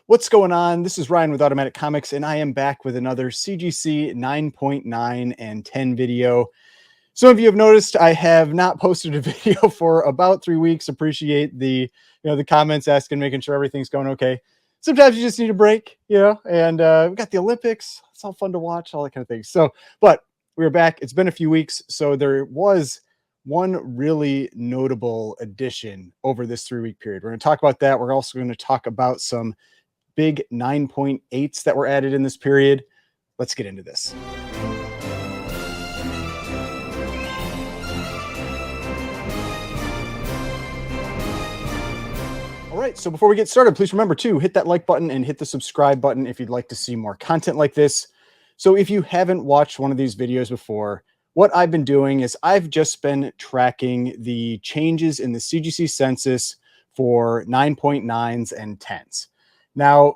What's going on? This is Ryan with Automatic Comics, and I am back with another CGC 9.9 and 10 video. Some of you have noticed I have not posted a video for about 3 weeks. Appreciate the comments asking, making sure everything's going okay. Sometimes you just need a break, and we've got the Olympics. It's all fun to watch, all that kind of thing. But we're back. It's been a few weeks, so there was one really notable addition over this 3-week period. We're going to talk about that. We're also going to talk about some big 9.8s that were added in this period. Let's get into this. All right, so before we get started, please remember to hit that like button and hit the subscribe button if you'd like to see more content like this. So if you haven't watched one of these videos before, what I've been doing is I've just been tracking the changes in the CGC census for 9.9s and 10s. Now,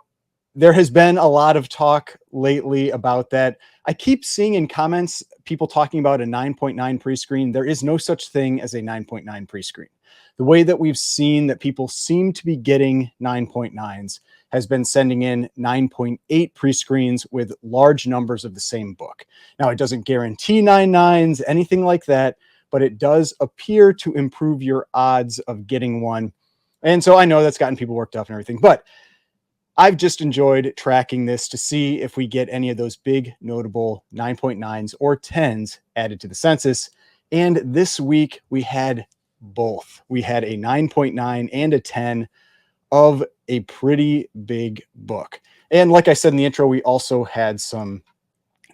there has been a lot of talk lately about that. I keep seeing in comments people talking about a 9.9 pre-screen. There is no such thing as a 9.9 pre-screen. The way that we've seen that people seem to be getting 9.9s has been sending in 9.8 pre-screens with large numbers of the same book. Now, it doesn't guarantee 9.9s, anything like that, but it does appear to improve your odds of getting one. And so I know that's gotten people worked up and everything, but I've just enjoyed tracking this to see if we get any of those big notable 9.9s or 10s added to the census. And this week we had both. We had a 9.9 and a 10 of a pretty big book. And like I said in the intro, we also had some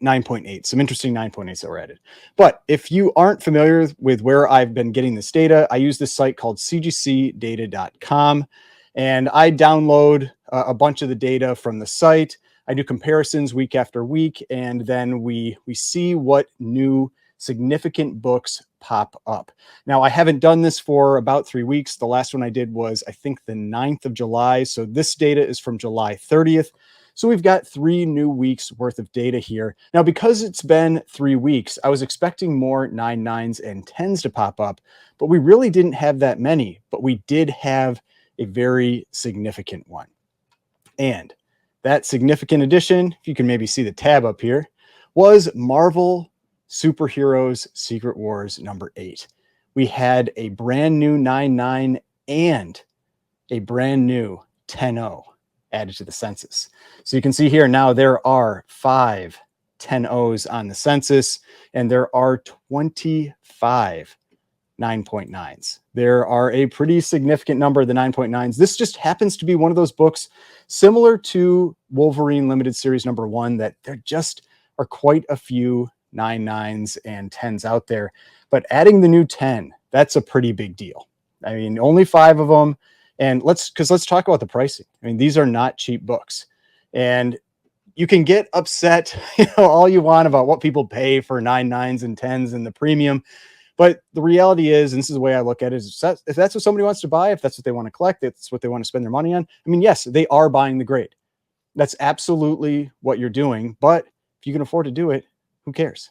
9.8, some interesting 9.8s that were added. But if you aren't familiar with where I've been getting this data, I use this site called CGC and I download a bunch of the data from the site. I do comparisons week after week, and then we see what new significant books pop up. Now, I haven't done this for about 3 weeks. The last one I did was, I think, the 9th of July. So this data is from July 30th. So we've got 3 new weeks worth of data here. Now, because it's been 3 weeks, I was expecting more 9.9s and 10s to pop up, but we really didn't have that many, but we did have a very significant one. And that significant addition, if you can maybe see the tab up here, was Marvel Superheroes Secret Wars number 8. We had a brand new 9.9 and a brand new 10.0 added to the census. So you can see here now there are 5 10.0s on the census, and there are 25 9.9s. There are a pretty significant number of the 9.9s. This just happens to be one of those books similar to Wolverine Limited Series number 1 that there just are quite a few 9.9s and 10s out there. But adding the new 10, that's a pretty big deal. I mean, only 5 of them. And let's talk about the pricing. I mean, these are not cheap books. And you can get upset, all you want about what people pay for 9.9s and 10s and the premium. But the reality is, and this is the way I look at it, is if that's what somebody wants to buy, if that's what they want to collect, that's what they want to spend their money on. I mean, yes, they are buying the grade. That's absolutely what you're doing. But if you can afford to do it, who cares?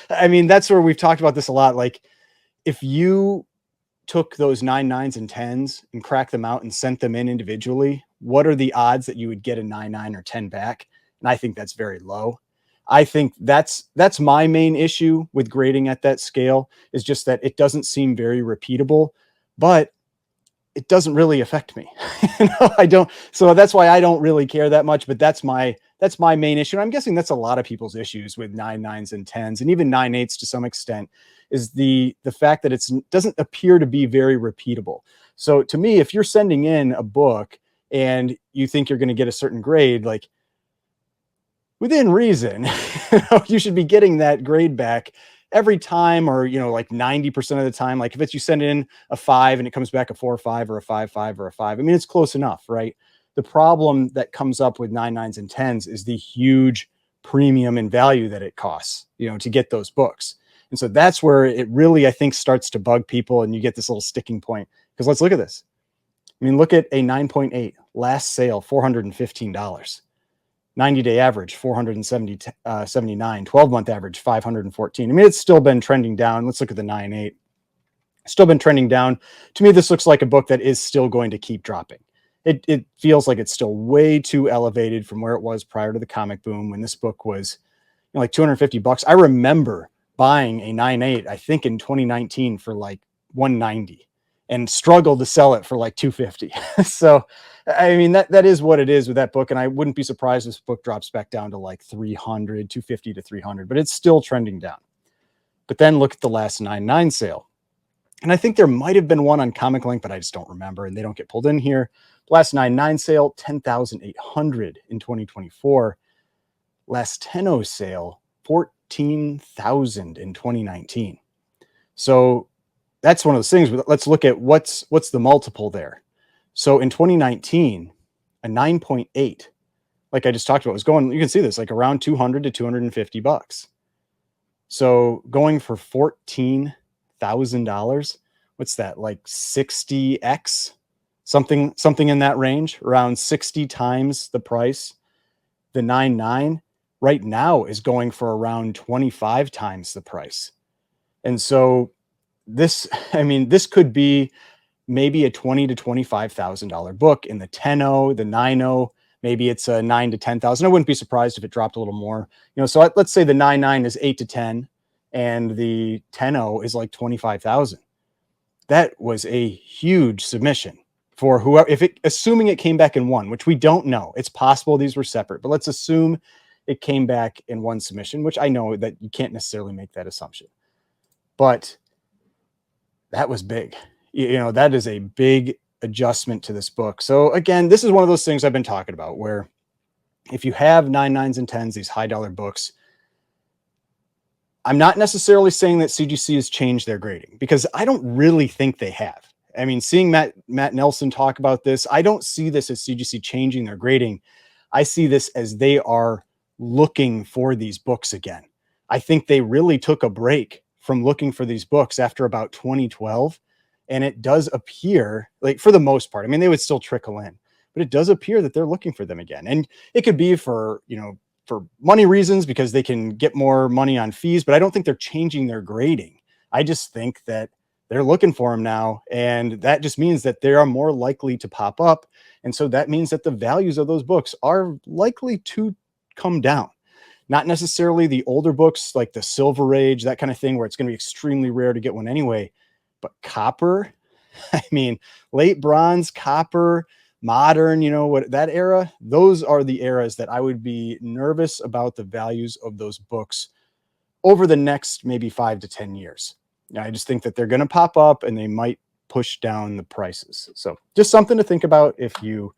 I mean, that's where we've talked about this a lot. Like, if you took those 9.9s and 10s and cracked them out and sent them in individually, what are the odds that you would get a 9.9 or 10 back? And I think that's very low. I think that's my main issue with grading at that scale, is just that it doesn't seem very repeatable, but it doesn't really affect me. I don't. So that's why I don't really care that much, but that's my main issue. And I'm guessing that's a lot of people's issues with 9.9s and 10s and even 9.8s to some extent, is the fact that it doesn't appear to be very repeatable. So to me, if you're sending in a book and you think you're going to get a certain grade, like, within reason, you should be getting that grade back every time, or, like 90% of the time. Like, if it's you send in a 5 and it comes back a 4.5 or a 5.5 or a 5, I mean, it's close enough, right? The problem that comes up with 9.9s and 10s is the huge premium in value that it costs, to get those books. And so that's where it really, I think, starts to bug people, and you get this little sticking point. Because let's look at this. I mean, look at a 9.8 last sale, $415. 90-day average, 479, 12-month average, 514. I mean, it's still been trending down. Let's look at the 9.8. Still been trending down. To me, this looks like a book that is still going to keep dropping. it feels like it's still way too elevated from where it was prior to the comic boom when this book was, you know, like $250. I remember buying a 9.8, I think in 2019 for like 190 and struggled to sell it for like 250. So, I mean, that is what it is with that book. And I wouldn't be surprised if this book drops back down to like 300, 250 to 300, but it's still trending down. But then look at the last 9.9 sale. And I think there might have been one on Comic Link, but I just don't remember, and they don't get pulled in here. Last 9.9 sale, 10,800 in 2024. Last 10.0 sale, 14,000 in 2019. So that's one of those things. Let's look at what's the multiple there. So in 2019, a 9.8, like I just talked about, was going, you can see this, like around 200 to 250 bucks. So going for $14,000, what's that, like 60x, something in that range, around 60 times the price. The 9.9 right now is going for around 25 times the price. And so this, I mean, this could be maybe a $20,000 to $25,000 book. In the 10.0, the 9.0, maybe it's a 9 to 10,000. I wouldn't be surprised if it dropped a little more. You know, so let's say the 9.9 is 8 to 10 and the 10.0 is like 25,000. That was a huge submission for whoever, assuming it came back in one, which we don't know. It's possible these were separate, but let's assume it came back in one submission, which I know that you can't necessarily make that assumption. But that was big. You know, that is a big adjustment to this book. So again, this is one of those things I've been talking about where if you have 9.9s and 10s, these high dollar books, I'm not necessarily saying that CGC has changed their grading, because I don't really think they have. I mean, seeing Matt Nelson talk about this, I don't see this as CGC changing their grading. I see this as they are looking for these books again. I think they really took a break from looking for these books after about 2012. And it does appear, like, for the most part, I mean, they would still trickle in, but it does appear that they're looking for them again. And it could be for, you know, for money reasons, because they can get more money on fees, but I don't think they're changing their grading. I just think that they're looking for them now. And that just means that they are more likely to pop up. And so that means that the values of those books are likely to come down. Not necessarily the older books like the Silver Age, that kind of thing, where it's going to be extremely rare to get one anyway. But copper, I mean, late bronze, copper, modern, you know, what, that era, those are the eras that I would be nervous about the values of those books over the next maybe 5 to 10 years. I just think that they're going to pop up and they might push down the prices. So just something to think about if you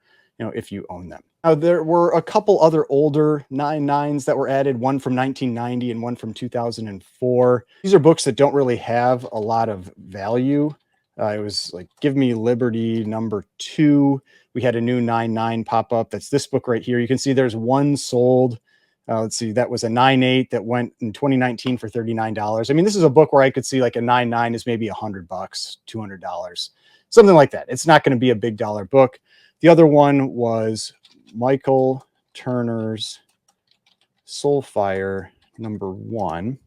own them. Now, there were a couple other older 9.9s that were added, one from 1990 and one from 2004. These are books that don't really have a lot of value. It was like Give Me Liberty #2. We had a new 9.9 pop up. That's this book right here. You can see there's one sold. Let's see, that was a 9.8 that went in 2019 for $39. I mean, this is a book where I could see like a 9.9 is maybe $100, $200, something like that. It's not going to be a big dollar book. The other one was Michael Turner's Soulfire #1.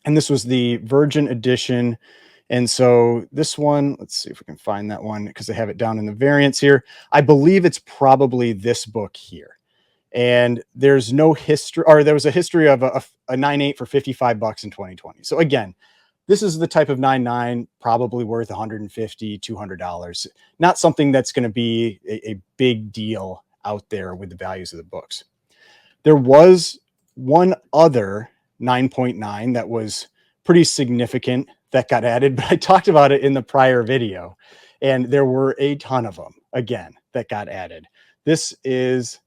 And this was the Virgin edition. And so this one, let's see if we can find that one, because they have it down in the variants here. I believe it's probably this book here. And there's no history, or there was a history of a 9.8 for $55 in 2020. So again, this is the type of 9.9 probably worth $150, $200. Not something that's going to be a big deal out there with the values of the books. There was one other 9.9 that was pretty significant that got added, but I talked about it in the prior video, and there were a ton of them again that got added. This is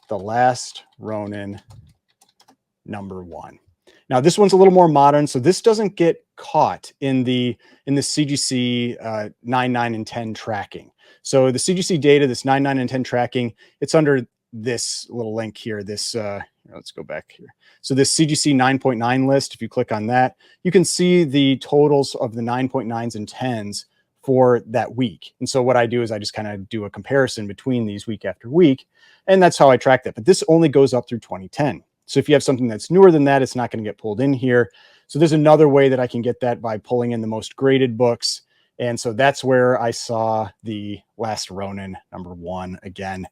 The Last Ronin #1. Now this one's a little more modern, so this doesn't get caught in the CGC 9.9 and 10 tracking. So the CGC data, this 9.9 and 10 tracking, it's under this little link here. This let's go back here. So this CGC 9.9 list, if you click on that, you can see the totals of the 9.9s and 10s for that week. And so what I do is I just kind of do a comparison between these week after week, and that's how I track that. But this only goes up through 2010. So if you have something that's newer than that, it's not going to get pulled in here. So there's another way that I can get that by pulling in the most graded books And so that's where I saw the Last Ronin #1 again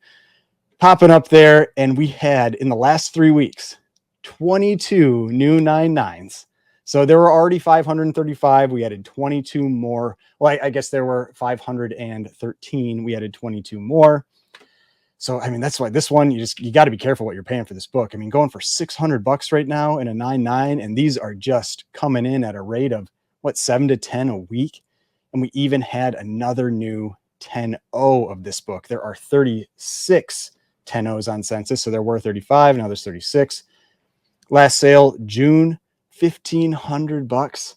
popping up there. And we had in the last 3 weeks 22 new 9.9s. So there were already 535. We added 22 more. Well, I guess there were 513. We added 22 more. So, I mean, that's why this one, you got to be careful what you're paying for this book. I mean, going for $600 right now in a 9.9, and these are just coming in at a rate of what, 7 to 10 a week. And we even had another new 10.0 of this book. There are 36 10.0s on census. So there were 35, now there's 36. Last sale, June, $1,500.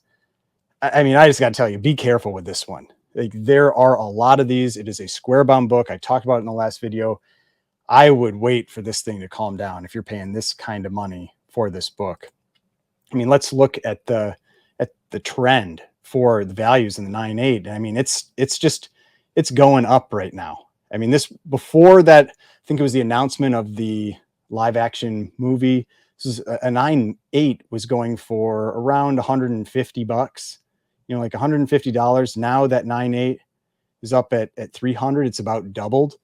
I mean, I just got to tell you, be careful with this one. Like, there are a lot of these. It is a square bound book. I talked about it in the last video. I would wait for this thing to calm down if you're paying this kind of money for this book. I mean, let's look at the trend for the values in the 9.8. I mean, it's going up right now. I mean, this before that, I think it was the announcement of the live action movie. This is a 9.8 was going for around $150, like $150. Now that 9.8 is up at 300. It's about doubled.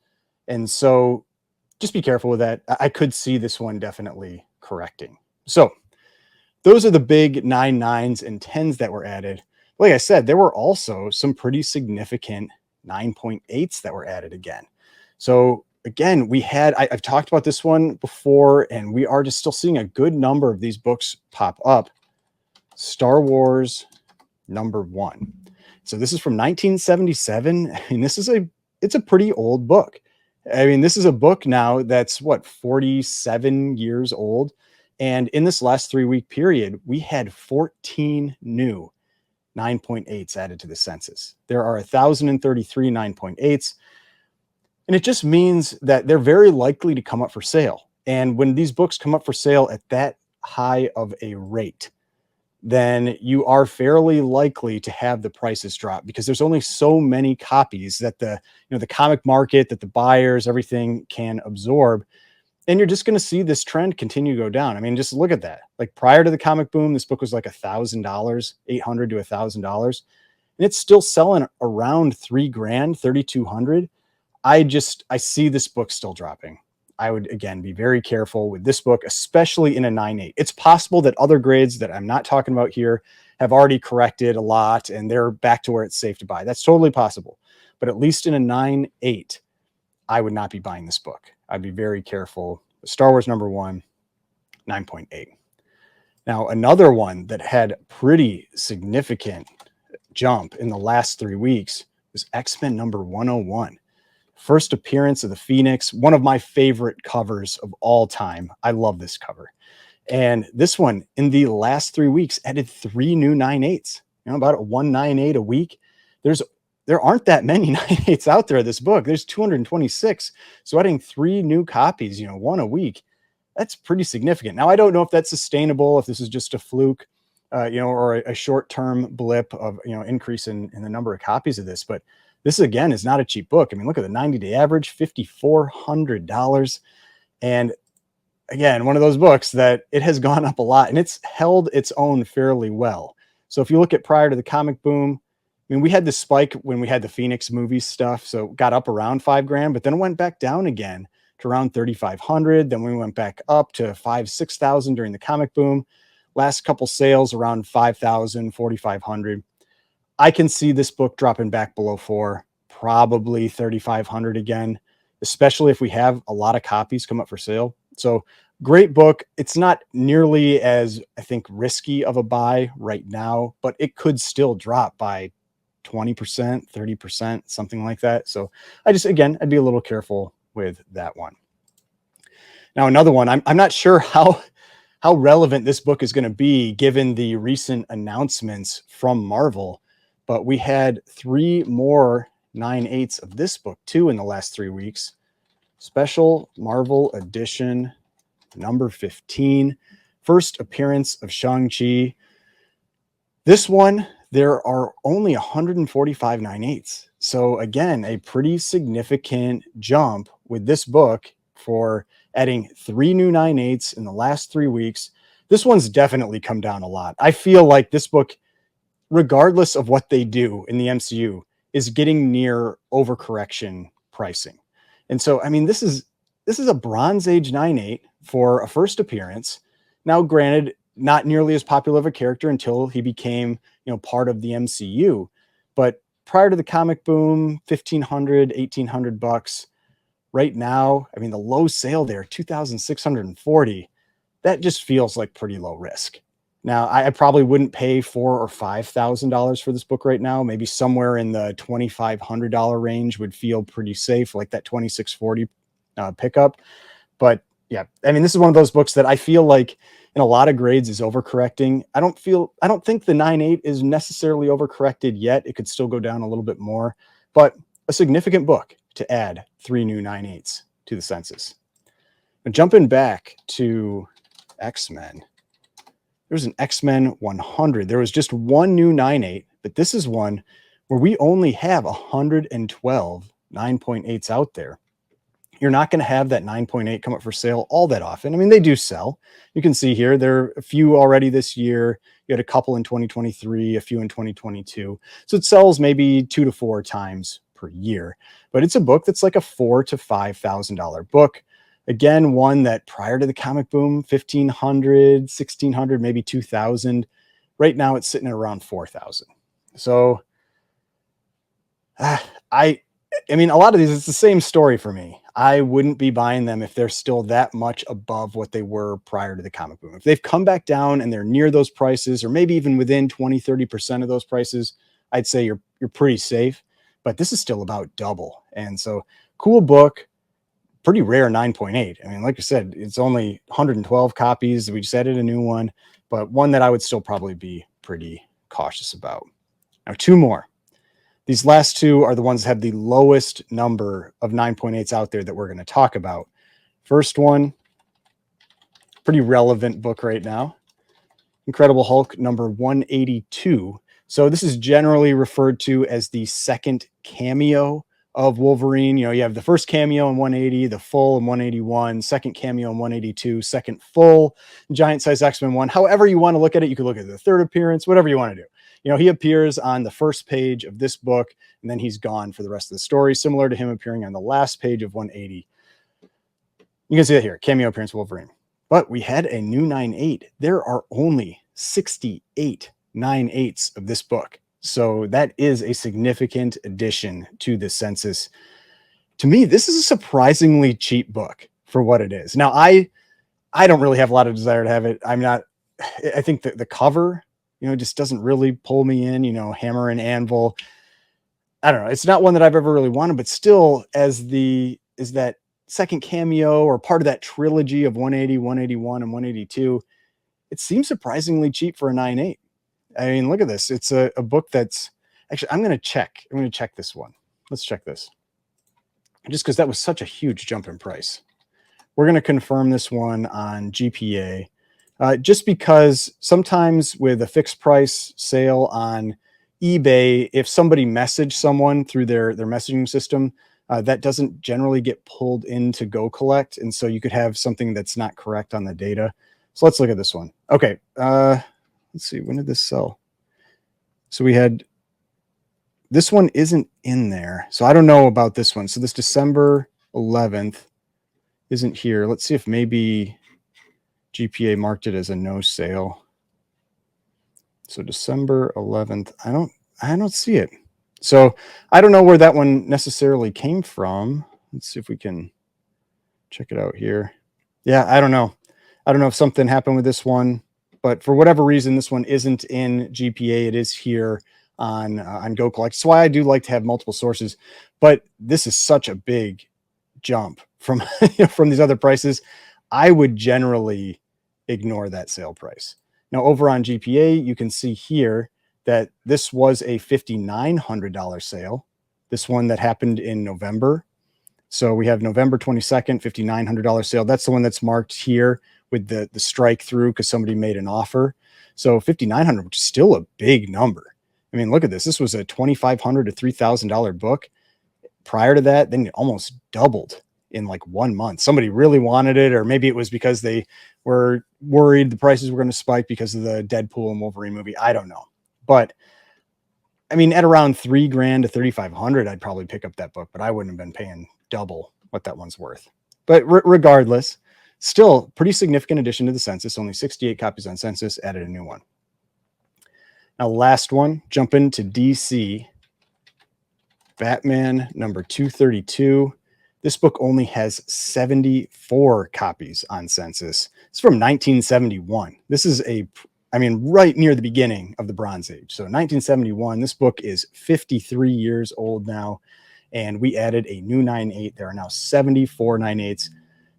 And so just be careful with that. I could see this one definitely correcting. So those are the big 9.9s and 10s that were added. Like I said, there were also some pretty significant 9.8s that were added again. So again, I've talked about this one before, and we are just still seeing a good number of these books pop up. Star Wars #1. So this is from 1977. I mean, it's a pretty old book. I mean, this is a book now that's 47 years old. And in this last 3-week period, we had 14 new 9.8s added to the census. There are 1,033 9.8s. And it just means that they're very likely to come up for sale. And when these books come up for sale at that high of a rate, then you are fairly likely to have the prices drop, because there's only so many copies that the comic market, that the buyers, everything can absorb. And you're just going to see this trend continue to go down. I mean, just look at that. Like, prior to the comic boom, this book was like $1,000, $800 to $1,000. And it's still selling around $3,000, $3,200. I see this book still dropping. I would, again, be very careful with this book, especially in a 9.8. It's possible that other grades that I'm not talking about here have already corrected a lot and they're back to where it's safe to buy. That's totally possible. But at least in a 9.8, I would not be buying this book. I'd be very careful. Star Wars #1, 9.8. Now, another one that had pretty significant jump in the last 3 weeks was X-Men #101. First appearance of the Phoenix, one of my favorite covers of all time. I love this cover. And this one, in the last 3 weeks, added 3 new 9.8s. About a 1.98 a week. There aren't that many 9.8s out there. This book, there's 226. So adding 3 new copies, one a week, that's pretty significant. Now, I don't know if that's sustainable, if this is just a fluke, or a short-term blip of, increase in the number of copies of this. But this, again, is not a cheap book. I mean, look at the 90-day average, $5,400. And again, one of those books that it has gone up a lot, and it's held its own fairly well. So if you look at prior to the comic boom, I mean, we had this spike when we had the Phoenix movie stuff. So it got up around $5,000, but then it went back down again to around 3,500. Then we went back up to 5,000, 6,000 during the comic boom. Last couple sales around 5,000, 4,500. I can see this book dropping back below 4, probably 3,500 again, especially if we have a lot of copies come up for sale. So great book. It's not nearly as, I think, risky of a buy right now, but it could still drop by 20%, 30%, something like that. So I'd be a little careful with that one. Now, another one, I'm not sure how relevant this book is going to be given the recent announcements from Marvel, but we had 3 more 9.8s of this book too in the last 3 weeks. Special Marvel edition #15, first appearance of Shang-Chi. This one, there are only 145 9.8s. So again, a pretty significant jump with this book for adding 3 new 9.8s in the last 3 weeks. This one's definitely come down a lot. I feel like this book regardless of what they do in the MCU, is getting near overcorrection pricing. And so, I mean, this is a Bronze Age 9.8 for a first appearance. Now, granted, not nearly as popular of a character until he became, part of the MCU. But prior to the comic boom, 1,500, 1,800 bucks. Right now, I mean, the low sale there, 2,640. That just feels like pretty low risk. Now, I probably wouldn't pay $4,000 or $5,000 for this book right now. Maybe somewhere in the $2,500 range would feel pretty safe, like that 2,640 pickup. But yeah, I mean, this is one of those books that I feel like in a lot of grades is overcorrecting. I don't think the 9.8 is necessarily overcorrected yet. It could still go down a little bit more, but a significant book to add 3 new 9.8s to the census. Now, jumping back to X-Men, there was an X-Men 100. There was just one new 9.8, but this is one where we only have 112 9.8s out there. You're not going to have that 9.8 come up for sale all that often. I mean, they do sell. You can see here, there are a few already this year. You had a couple in 2023, a few in 2022. So it sells maybe 2 to 4 times per year. But it's a book that's like a $4,000 to $5,000 book. Again, one that prior to the comic boom, 1,500, 1,600, maybe 2,000. Right now, it's sitting at around 4,000. So I mean, a lot of these, it's the same story for me. I wouldn't be buying them if they're still that much above what they were prior to the comic boom. If they've come back down and they're near those prices, or maybe even within 20, 30% of those prices, I'd say you're pretty safe. But this is still about double. And so, cool book, pretty rare 9.8. I mean, like I said, it's only 112 copies. We just added a new one, but one that I would still probably be pretty cautious about. Now, 2 more. These last 2 are the ones that have the lowest number of 9.8s out there that we're going to talk about. First one, pretty relevant book right now. Incredible Hulk number 182. So this is generally referred to as the second cameo of Wolverine. You have the first cameo in 180, the full in 181, second cameo in 182, second full giant size X-Men 1. However you want to look at it, you could look at the third appearance, whatever you want to do. He appears on the first page of this book, and then he's gone for the rest of the story, similar to him appearing on the last page of 180. You can see that here, cameo appearance Wolverine. But we had a new 9.8. There are only 68 9.8s of this book. So that is a significant addition to the census. To me, this is a surprisingly cheap book for what it is. Now, I don't really have a lot of desire to have it. I think that the cover, just doesn't really pull me in, hammer and anvil. I don't know. It's not one that I've ever really wanted, but still, is that second cameo or part of that trilogy of 180, 181, and 182, it seems surprisingly cheap for a 9.8. I mean, look at this. It's a book that's actually, I'm going to check this one. Let's check this. Just because that was such a huge jump in price. We're going to confirm this one on GPA. Just because sometimes with a fixed price sale on eBay, if somebody messaged someone through their messaging system, that doesn't generally get pulled into Go Collect. And so you could have something that's not correct on the data. So let's look at this one. Okay. Let's see. When did this sell? So we had, this one isn't in there. So I don't know about this one. So this December 11th isn't here. Let's see if maybe GPA marked it as a no sale. So December 11th, I don't see it. So I don't know where that one necessarily came from. Let's see if we can check it out here. Yeah, I don't know. I don't know if something happened with this one, but for whatever reason, this one isn't in GPA. It is here on Go Collect. That's why I do like to have multiple sources, but this is such a big jump from from these other prices. I would generally ignore that sale price. Now over on GPA, you can see here that this was a $5,900 sale. This one that happened in November. So we have November 22nd, $5,900 sale. That's the one that's marked here with the strike through because somebody made an offer. So $5,900, which is still a big number. I mean, look at this. This was a $2,500 to $3,000 book. Prior to that, then it almost doubled in like 1 month. Somebody really wanted it, or maybe it was because they were worried the prices were going to spike because of the Deadpool and Wolverine movie. I don't know. But I mean, at around $3,000 to $3,500, I'd probably pick up that book, but I wouldn't have been paying double what that one's worth. But regardless, still pretty significant addition to the census. Only 68 copies on census, added a new one. Now, last one, jump into DC. Batman number 232. This book only has 74 copies on census. It's from 1971. This is right near the beginning of the Bronze Age. So 1971, this book is 53 years old now, and we added a new 9.8. There are now 74 9.8s.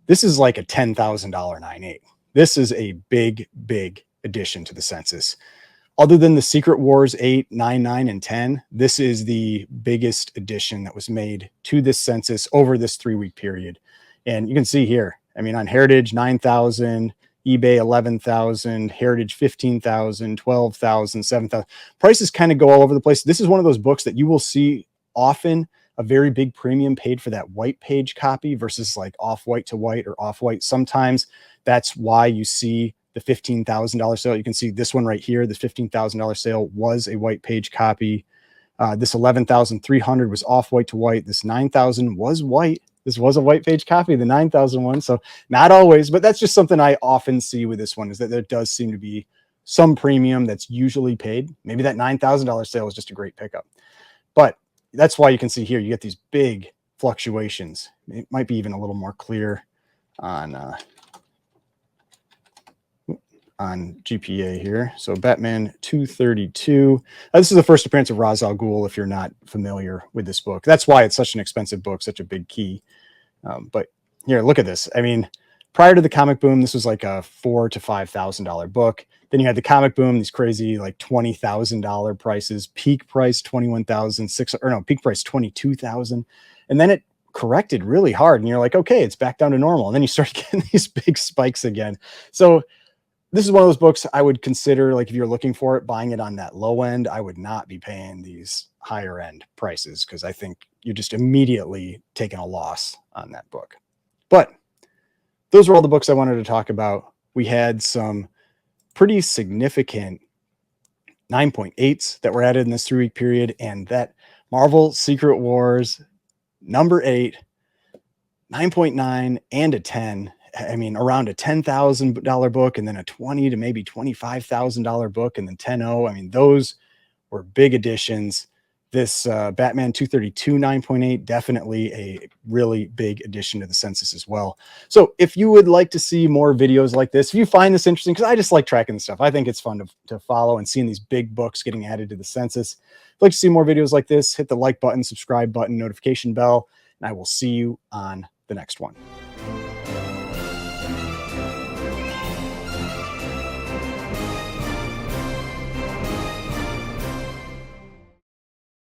This is like a $10,000 9.8. This is a big, big addition to the census. Other than the Secret Wars 8, 9, 9, and 10, this is the biggest addition that was made to this census over this 3-week period. And you can see here, I mean, on Heritage, 9,000, eBay, 11,000, Heritage, 15,000, 12,000, 7,000. Prices kind of go all over the place. This is one of those books that you will see often a very big premium paid for that white page copy versus like off-white to white or off-white. Sometimes that's why you see the $15,000 sale. You can see this one right here. The $15,000 sale was a white page copy. This 11,300 was off white to white. This 9,000 was white. This was a white page copy, the 9,000 one. So not always, but that's just something I often see with this one, is that there does seem to be some premium that's usually paid. Maybe that $9,000 sale was just a great pickup. But that's why you can see here, you get these big fluctuations. It might be even a little more clear on GPA here. So Batman 232. This is the first appearance of Ra's al Ghul, if you're not familiar with this book. That's why it's such an expensive book, such a big key. But here, look at this. I mean, prior to the comic boom, this was like a $4,000 to $5,000 book. Then you had the comic boom, these crazy like $20,000 prices, peak price $21,600, peak price $22,000. And then it corrected really hard. And you're like, okay, it's back down to normal. And then you start getting these big spikes again. So this is one of those books I would consider, like if you're looking for it, buying it on that low end. I would not be paying these higher end prices, because I think you're just immediately taking a loss on that book. But those are all the books I wanted to talk about. We had some pretty significant 9.8s that were added in this 3-week period, and that Marvel Secret Wars number 8, 9.9, and a 10. I mean, around a $10,000 book, and then a $20,000 to maybe $25,000 book, and then 10.0. I mean, those were big additions. This Batman 232 9.8, definitely a really big addition to the census as well. So if you would like to see more videos like this, if you find this interesting, because I just like tracking this stuff. I think it's fun to follow and seeing these big books getting added to the census. If you'd like to see more videos like this, hit the like button, subscribe button, notification bell, and I will see you on the next one.